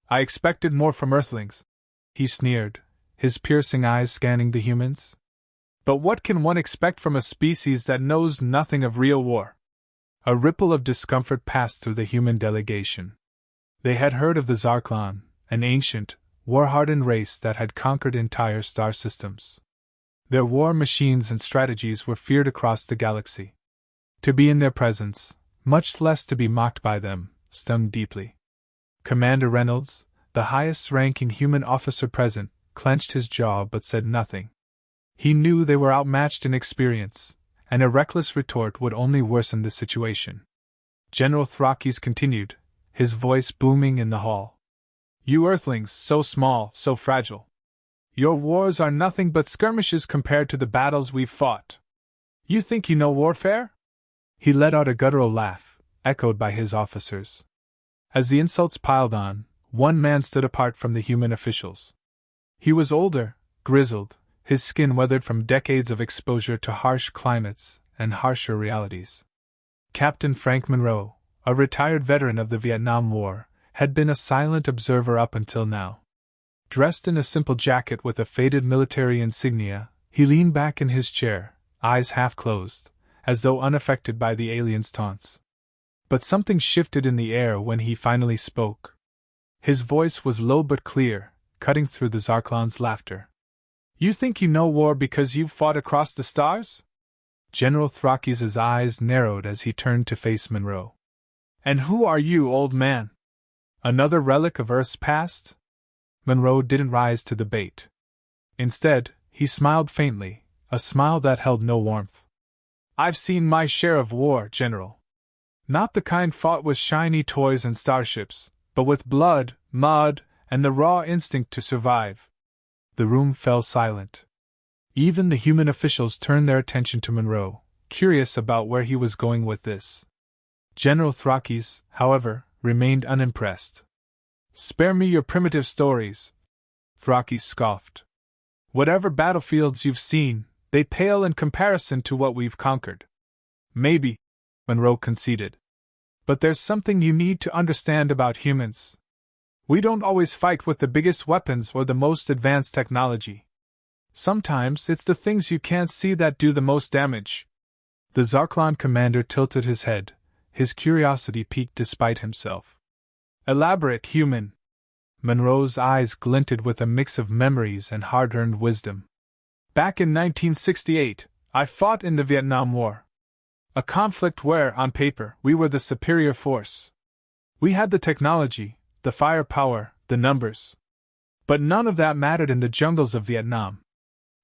I expected more from Earthlings, he sneered, his piercing eyes scanning the humans. But what can one expect from a species that knows nothing of real war? A ripple of discomfort passed through the human delegation. They had heard of the Zarklan, an ancient, war-hardened race that had conquered entire star systems. Their war machines and strategies were feared across the galaxy. To be in their presence, much less to be mocked by them, stung deeply. Commander Reynolds, the highest-ranking human officer present, clenched his jaw but said nothing. He knew they were outmatched in experience, and a reckless retort would only worsen the situation. General Thrakis continued, his voice booming in the hall. You Earthlings, so small, so fragile. Your wars are nothing but skirmishes compared to the battles we've fought. You think you know warfare? He let out a guttural laugh, echoed by his officers. As the insults piled on, one man stood apart from the human officials. He was older, grizzled, his skin weathered from decades of exposure to harsh climates and harsher realities. Captain Frank Monroe, a retired veteran of the Vietnam War, had been a silent observer up until now. Dressed in a simple jacket with a faded military insignia, he leaned back in his chair, eyes half closed, as though unaffected by the alien's taunts. But something shifted in the air when he finally spoke. His voice was low but clear, cutting through the Zarklan's laughter. You think you know war because you've fought across the stars? General Thrakis' eyes narrowed as he turned to face Monroe. And who are you, old man? Another relic of Earth's past? Monroe didn't rise to the bait. Instead, he smiled faintly, a smile that held no warmth. I've seen my share of war, General. Not the kind fought with shiny toys and starships, but with blood, mud, and the raw instinct to survive. The room fell silent. Even the human officials turned their attention to Monroe, curious about where he was going with this. General Thrakis, however, remained unimpressed. Spare me your primitive stories, Thrakis scoffed. Whatever battlefields you've seen, they pale in comparison to what we've conquered. Maybe, Monroe conceded. But there's something you need to understand about humans. We don't always fight with the biggest weapons or the most advanced technology. Sometimes it's the things you can't see that do the most damage. The Zarklan commander tilted his head, his curiosity piqued despite himself. Elaborate, human. Monroe's eyes glinted with a mix of memories and hard-earned wisdom. Back in 1968, I fought in the Vietnam War. A conflict where, on paper, we were the superior force. We had the technology, the firepower, the numbers. But none of that mattered in the jungles of Vietnam.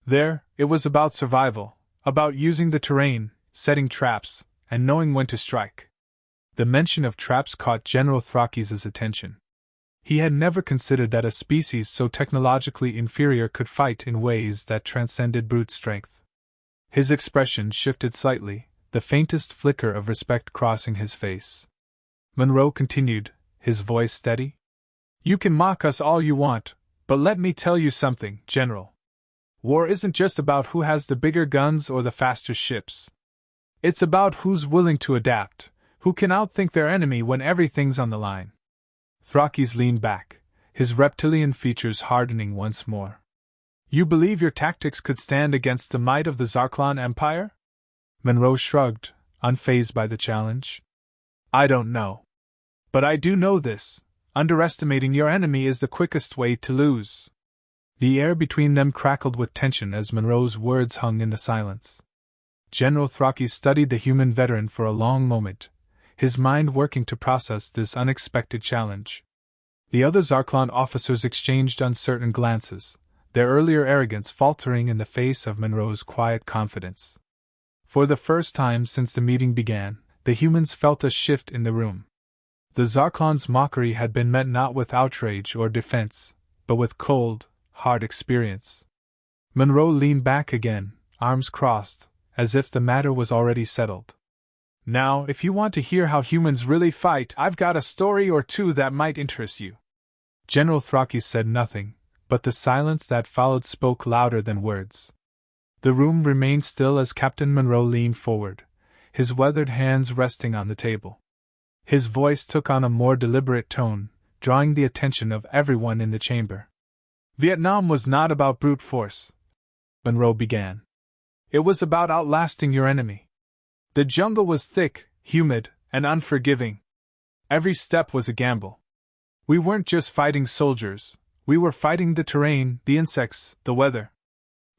There, it was about survival, about using the terrain, setting traps, and knowing when to strike. The mention of traps caught General Thrakis' attention. He had never considered that a species so technologically inferior could fight in ways that transcended brute strength. His expression shifted slightly, the faintest flicker of respect crossing his face. Monroe continued, his voice steady. You can mock us all you want, but let me tell you something, General. War isn't just about who has the bigger guns or the faster ships. It's about who's willing to adapt, who can outthink their enemy when everything's on the line. Thrakis leaned back, his reptilian features hardening once more. You believe your tactics could stand against the might of the Zarklan Empire? Monroe shrugged, unfazed by the challenge. I don't know. But I do know this. Underestimating your enemy is the quickest way to lose. The air between them crackled with tension as Monroe's words hung in the silence. General Thrakis studied the human veteran for a long moment, his mind working to process this unexpected challenge. The other Zarklan officers exchanged uncertain glances, their earlier arrogance faltering in the face of Monroe's quiet confidence. For the first time since the meeting began, the humans felt a shift in the room. The Zarklan's mockery had been met not with outrage or defense, but with cold, hard experience. Monroe leaned back again, arms crossed, as if the matter was already settled. Now, if you want to hear how humans really fight, I've got a story or two that might interest you. General Thrakis said nothing, but the silence that followed spoke louder than words. The room remained still as Captain Monroe leaned forward, his weathered hands resting on the table. His voice took on a more deliberate tone, drawing the attention of everyone in the chamber. Vietnam was not about brute force, Monroe began. It was about outlasting your enemy. The jungle was thick, humid, and unforgiving. Every step was a gamble. We weren't just fighting soldiers, we were fighting the terrain, the insects, the weather.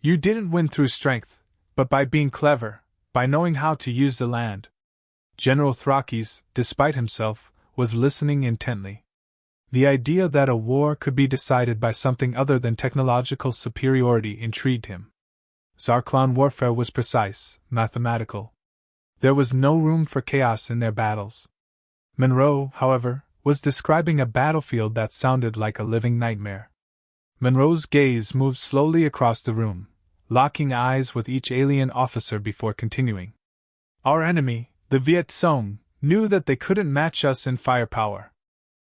You didn't win through strength, but by being clever, by knowing how to use the land. General Thrakis, despite himself, was listening intently. The idea that a war could be decided by something other than technological superiority intrigued him. Zarklan warfare was precise, mathematical. There was no room for chaos in their battles. Monroe, however, was describing a battlefield that sounded like a living nightmare. Monroe's gaze moved slowly across the room, locking eyes with each alien officer before continuing. Our enemy, the Viet Cong, knew that they couldn't match us in firepower.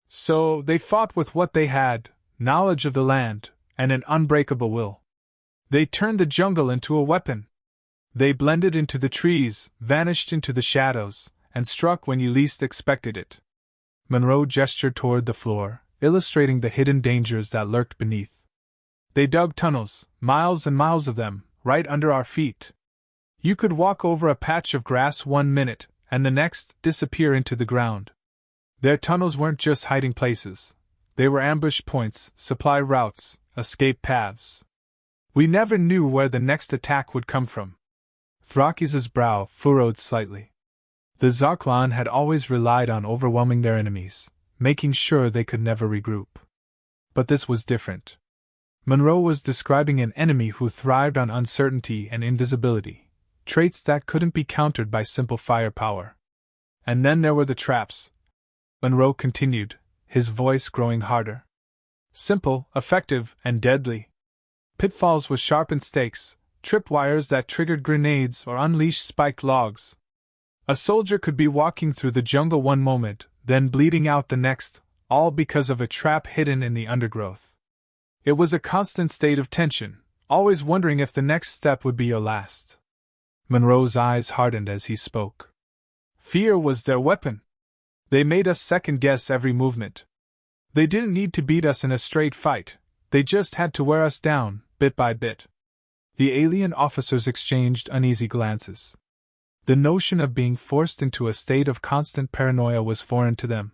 So they fought with what they had, knowledge of the land, and an unbreakable will. They turned the jungle into a weapon. They blended into the trees, vanished into the shadows, and struck when you least expected it. Monroe gestured toward the floor, illustrating the hidden dangers that lurked beneath. They dug tunnels, miles and miles of them, right under our feet. You could walk over a patch of grass 1 minute, and the next disappear into the ground. Their tunnels weren't just hiding places. They were ambush points, supply routes, escape paths. We never knew where the next attack would come from. Thrakis' brow furrowed slightly. The Zarklan had always relied on overwhelming their enemies, making sure they could never regroup. But this was different. Monroe was describing an enemy who thrived on uncertainty and invisibility, traits that couldn't be countered by simple firepower. And then there were the traps. Monroe continued, his voice growing harder. Simple, effective, and deadly. Pitfalls with sharpened stakes, tripwires that triggered grenades or unleashed spiked logs. A soldier could be walking through the jungle one moment, then bleeding out the next, all because of a trap hidden in the undergrowth. It was a constant state of tension, always wondering if the next step would be your last. Monroe's eyes hardened as he spoke. Fear was their weapon. They made us second-guess every movement. They didn't need to beat us in a straight fight, they just had to wear us down, bit by bit. The alien officers exchanged uneasy glances. The notion of being forced into a state of constant paranoia was foreign to them.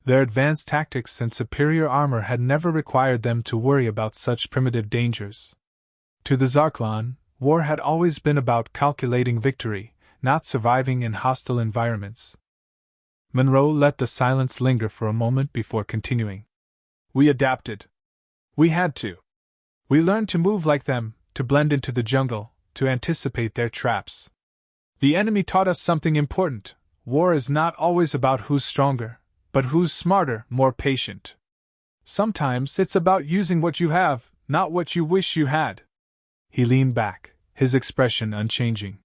Their advanced tactics and superior armor had never required them to worry about such primitive dangers. To the Zarklan, war had always been about calculating victory, not surviving in hostile environments. Monroe let the silence linger for a moment before continuing. We adapted. We had to. We learned to move like them, to blend into the jungle, to anticipate their traps. The enemy taught us something important. War is not always about who's stronger, but who's smarter, more patient. Sometimes it's about using what you have, not what you wish you had. He leaned back, his expression unchanging.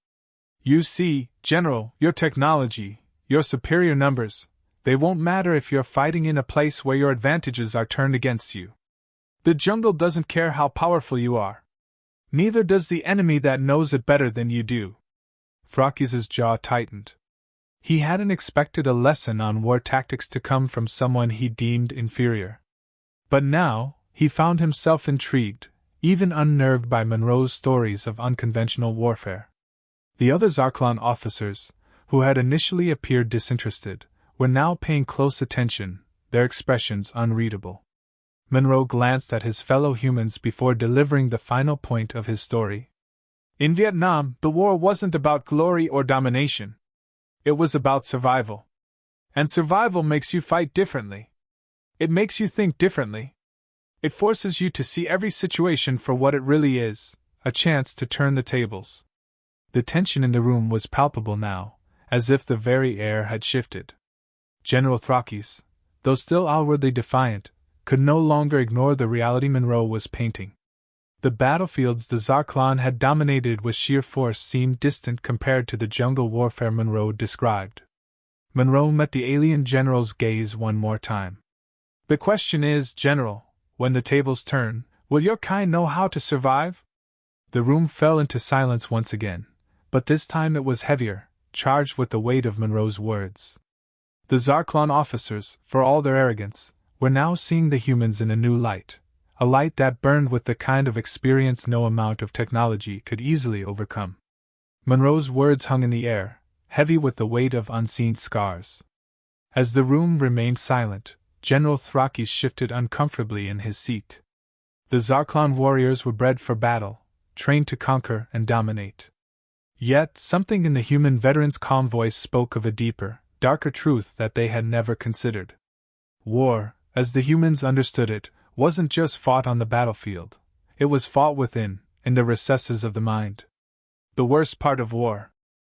You see, General, your technology, your superior numbers, they won't matter if you're fighting in a place where your advantages are turned against you. The jungle doesn't care how powerful you are. Neither does the enemy that knows it better than you do. Thrakis' jaw tightened. He hadn't expected a lesson on war tactics to come from someone he deemed inferior. But now, he found himself intrigued, even unnerved by Monroe's stories of unconventional warfare. The other Zarklan officers, who had initially appeared disinterested, were now paying close attention, their expressions unreadable. Monroe glanced at his fellow humans before delivering the final point of his story. In Vietnam, the war wasn't about glory or domination. It was about survival. And survival makes you fight differently. It makes you think differently. It forces you to see every situation for what it really is, a chance to turn the tables. The tension in the room was palpable now, as if the very air had shifted. General Thrakis, though still outwardly defiant, could no longer ignore the reality Monroe was painting. The battlefields the Zarklan had dominated with sheer force seemed distant compared to the jungle warfare Monroe described. Monroe met the alien general's gaze one more time. The question is, General, when the tables turn, will your kind know how to survive? The room fell into silence once again, but this time it was heavier, charged with the weight of Monroe's words. The Zarklan officers, for all their arrogance, were now seeing the humans in a new light, a light that burned with the kind of experience no amount of technology could easily overcome. Monroe's words hung in the air, heavy with the weight of unseen scars. As the room remained silent, General Thrakis shifted uncomfortably in his seat. The Zarklon warriors were bred for battle, trained to conquer and dominate. Yet, something in the human veteran's calm voice spoke of a deeper, darker truth that they had never considered. War, as the humans understood it, wasn't just fought on the battlefield. It was fought within, in the recesses of the mind. The worst part of war,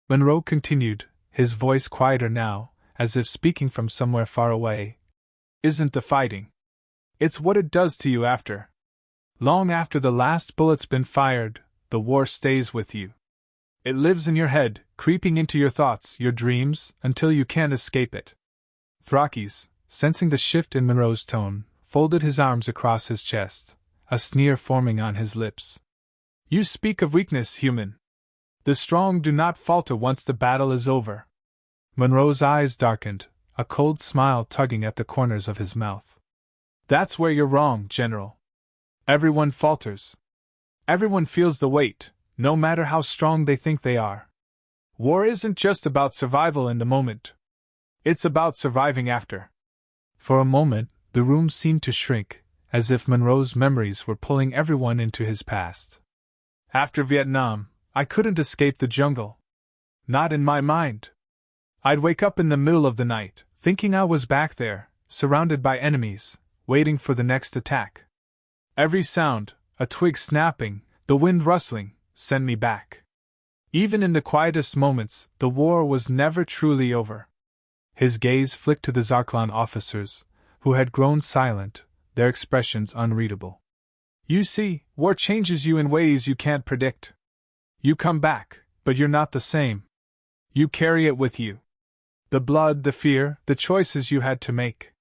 Monroe continued, his voice quieter now, as if speaking from somewhere far away, isn't the fighting. It's what it does to you after. Long after the last bullet's been fired, the war stays with you. It lives in your head, creeping into your thoughts, your dreams, until you can't escape it. Thrakis, sensing the shift in Monroe's tone, folded his arms across his chest, a sneer forming on his lips. You speak of weakness, human. The strong do not falter once the battle is over. Monroe's eyes darkened, a cold smile tugging at the corners of his mouth. That's where you're wrong, General. Everyone falters. Everyone feels the weight, no matter how strong they think they are. War isn't just about survival in the moment. It's about surviving after. For a moment, the room seemed to shrink, as if Monroe's memories were pulling everyone into his past. After Vietnam, I couldn't escape the jungle. Not in my mind. I'd wake up in the middle of the night, thinking I was back there, surrounded by enemies, waiting for the next attack. Every sound, a twig snapping, the wind rustling, sent me back. Even in the quietest moments, the war was never truly over. His gaze flicked to the Zarklon officers, who had grown silent, their expressions unreadable. You see, war changes you in ways you can't predict. You come back, but you're not the same. You carry it with you. The blood, the fear, the choices you had to make.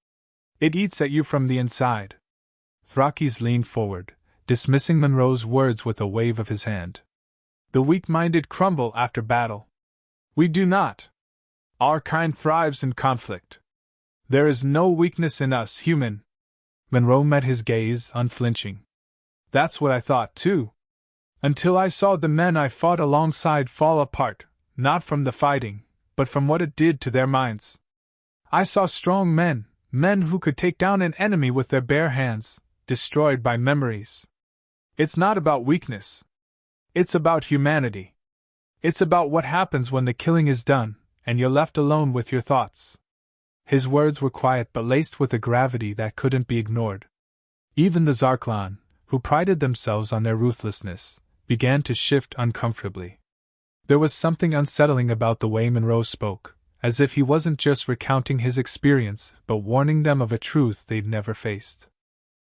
It eats at you from the inside. Thrakis leaned forward, dismissing Monroe's words with a wave of his hand. The weak-minded crumble after battle. We do not. Our kind thrives in conflict. There is no weakness in us, human. Monroe met his gaze, unflinching. That's what I thought, too. Until I saw the men I fought alongside fall apart, not from the fighting, but from what it did to their minds. I saw strong men, men who could take down an enemy with their bare hands, destroyed by memories. It's not about weakness. It's about humanity. It's about what happens when the killing is done, and you're left alone with your thoughts. His words were quiet but laced with a gravity that couldn't be ignored. Even the Zarklon, who prided themselves on their ruthlessness, began to shift uncomfortably. There was something unsettling about the way Monroe spoke, as if he wasn't just recounting his experience but warning them of a truth they'd never faced.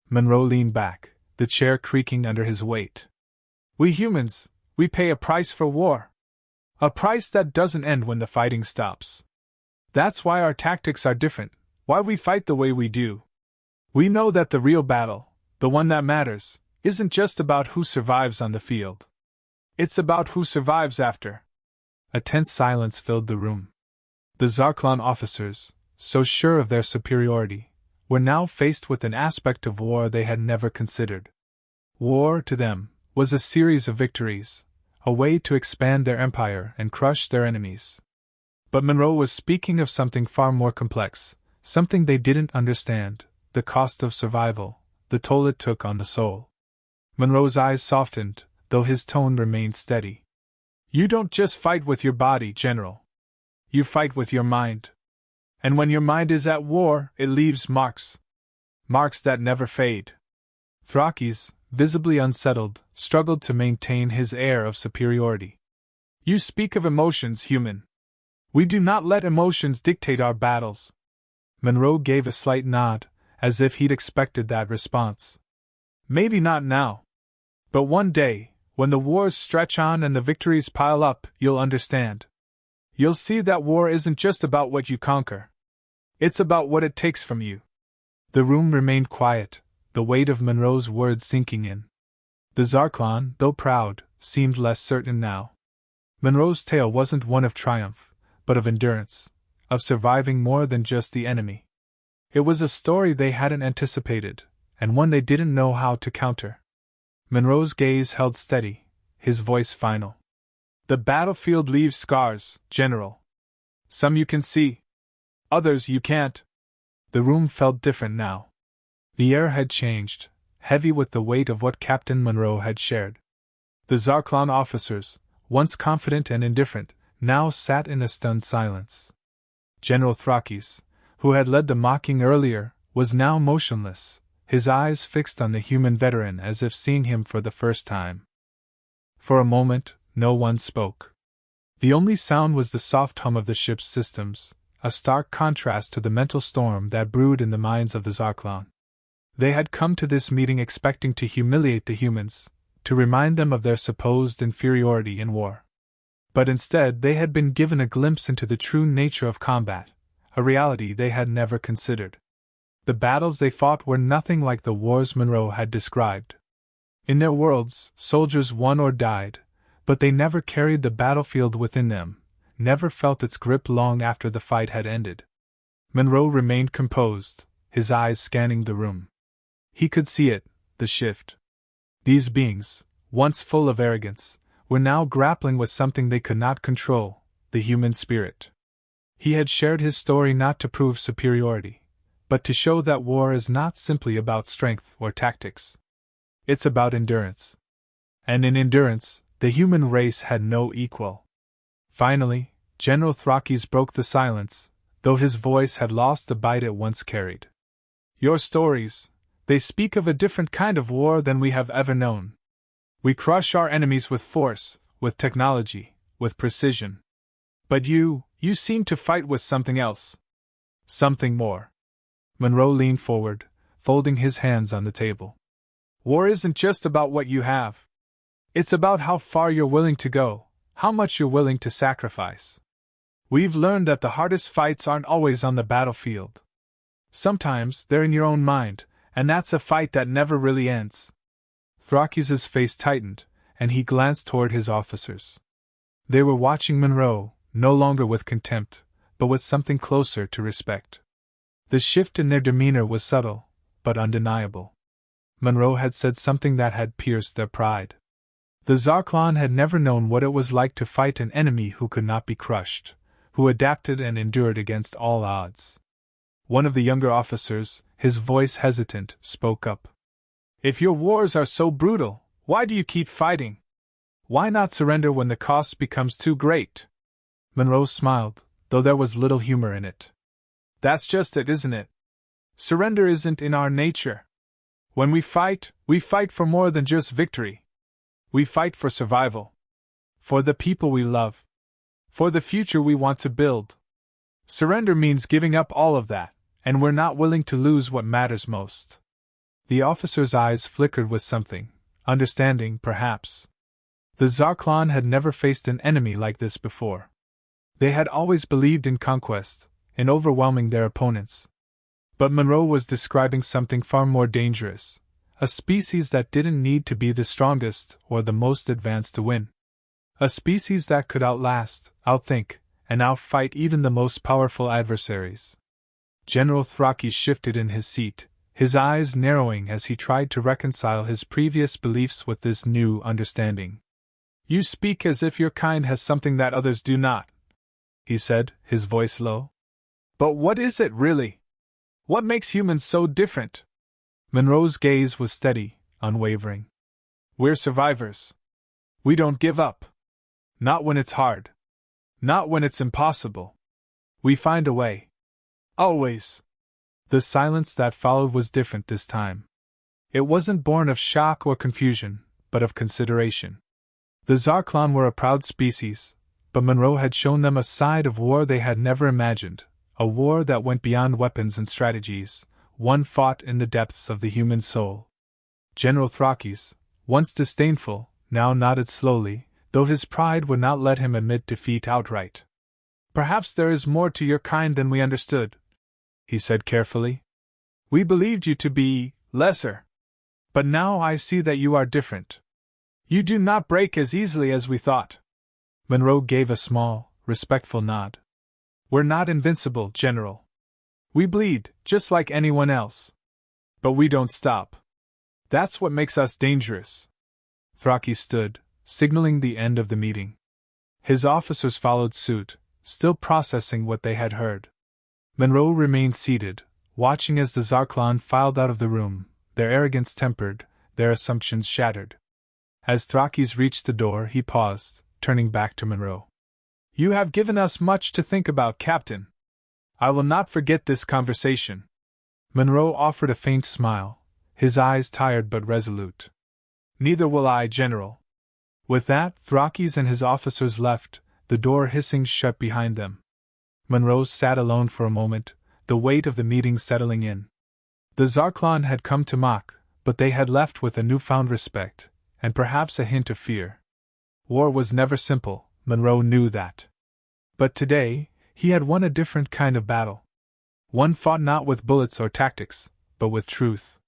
Monroe leaned back, the chair creaking under his weight. We humans, we pay a price for war. A price that doesn't end when the fighting stops. That's why our tactics are different, why we fight the way we do. We know that the real battle, the one that matters, isn't just about who survives on the field. It's about who survives after. A tense silence filled the room. The Zarklon officers, so sure of their superiority, were now faced with an aspect of war they had never considered. War, to them, was a series of victories, a way to expand their empire and crush their enemies. But Monroe was speaking of something far more complex, something they didn't understand, the cost of survival, the toll it took on the soul. Monroe's eyes softened, though his tone remained steady. You don't just fight with your body, General. You fight with your mind. And when your mind is at war, it leaves marks. Marks that never fade. Thrakis, visibly unsettled, struggled to maintain his air of superiority. You speak of emotions, human. We do not let emotions dictate our battles. Monroe gave a slight nod, as if he'd expected that response. Maybe not now. But one day, when the wars stretch on and the victories pile up, you'll understand. You'll see that war isn't just about what you conquer. It's about what it takes from you. The room remained quiet, the weight of Monroe's words sinking in. The Zarklon, though proud, seemed less certain now. Monroe's tale wasn't one of triumph, but of endurance, of surviving more than just the enemy. It was a story they hadn't anticipated, and one they didn't know how to counter. Monroe's gaze held steady, his voice final. The battlefield leaves scars, General. Some you can see. Others you can't. The room felt different now. The air had changed, heavy with the weight of what Captain Monroe had shared. The Zarklon officers, once confident and indifferent, now sat in a stunned silence. General Thrakis, who had led the mocking earlier, was now motionless, his eyes fixed on the human veteran as if seeing him for the first time. For a moment, no one spoke. The only sound was the soft hum of the ship's systems, a stark contrast to the mental storm that brewed in the minds of the Zarklon. They had come to this meeting expecting to humiliate the humans, to remind them of their supposed inferiority in war. But instead they had been given a glimpse into the true nature of combat, a reality they had never considered. The battles they fought were nothing like the wars Monroe had described. In their worlds, soldiers won or died, but they never carried the battlefield within them, never felt its grip long after the fight had ended. Monroe remained composed, his eyes scanning the room. He could see it, the shift. These beings, once full of arrogance, were now grappling with something they could not control, the human spirit. He had shared his story not to prove superiority, but to show that war is not simply about strength or tactics. It's about endurance. And in endurance, the human race had no equal. Finally, General Thrakis broke the silence, though his voice had lost the bite it once carried. Your stories, they speak of a different kind of war than we have ever known. We crush our enemies with force, with technology, with precision. But you seem to fight with something else. Something more. Monroe leaned forward, folding his hands on the table. War isn't just about what you have. It's about how far you're willing to go, how much you're willing to sacrifice. We've learned that the hardest fights aren't always on the battlefield. Sometimes they're in your own mind, and that's a fight that never really ends. Thrakis' face tightened, and he glanced toward his officers. They were watching Monroe, no longer with contempt, but with something closer to respect. The shift in their demeanor was subtle, but undeniable. Monroe had said something that had pierced their pride. The Zarklon had never known what it was like to fight an enemy who could not be crushed, who adapted and endured against all odds. One of the younger officers, his voice hesitant, spoke up. If your wars are so brutal, why do you keep fighting? Why not surrender when the cost becomes too great? Monroe smiled, though there was little humor in it. That's just it, isn't it? Surrender isn't in our nature. When we fight for more than just victory. We fight for survival. For the people we love. For the future we want to build. Surrender means giving up all of that, and we're not willing to lose what matters most. The officer's eyes flickered with something, understanding, perhaps. The Zarklon had never faced an enemy like this before. They had always believed in conquest, in overwhelming their opponents. But Monroe was describing something far more dangerous, a species that didn't need to be the strongest or the most advanced to win. A species that could outlast, outthink, and outfight even the most powerful adversaries. General Thrakis shifted in his seat, his eyes narrowing as he tried to reconcile his previous beliefs with this new understanding. You speak as if your kind has something that others do not, he said, his voice low. But what is it, really? What makes humans so different? Monroe's gaze was steady, unwavering. We're survivors. We don't give up. Not when it's hard. Not when it's impossible. We find a way. Always. The silence that followed was different this time. It wasn't born of shock or confusion, but of consideration. The Zarklon were a proud species, but Monroe had shown them a side of war they had never imagined, a war that went beyond weapons and strategies, one fought in the depths of the human soul. General Thrakis, once disdainful, now nodded slowly, though his pride would not let him admit defeat outright. Perhaps there is more to your kind than we understood, he said carefully. We believed you to be lesser. But now I see that you are different. You do not break as easily as we thought. Monroe gave a small, respectful nod. We're not invincible, General. We bleed, just like anyone else. But we don't stop. That's what makes us dangerous. Thraki stood, signaling the end of the meeting. His officers followed suit, still processing what they had heard. Monroe remained seated, watching as the Zarklan filed out of the room, their arrogance tempered, their assumptions shattered. As Thrakis reached the door, he paused, turning back to Monroe. You have given us much to think about, Captain. I will not forget this conversation. Monroe offered a faint smile, his eyes tired but resolute. Neither will I, General. With that, Thrakis and his officers left, the door hissing shut behind them. Monroe sat alone for a moment, the weight of the meeting settling in. The Zarklan had come to mock, but they had left with a newfound respect, and perhaps a hint of fear. War was never simple, Monroe knew that. But today, he had won a different kind of battle. One fought not with bullets or tactics, but with truth.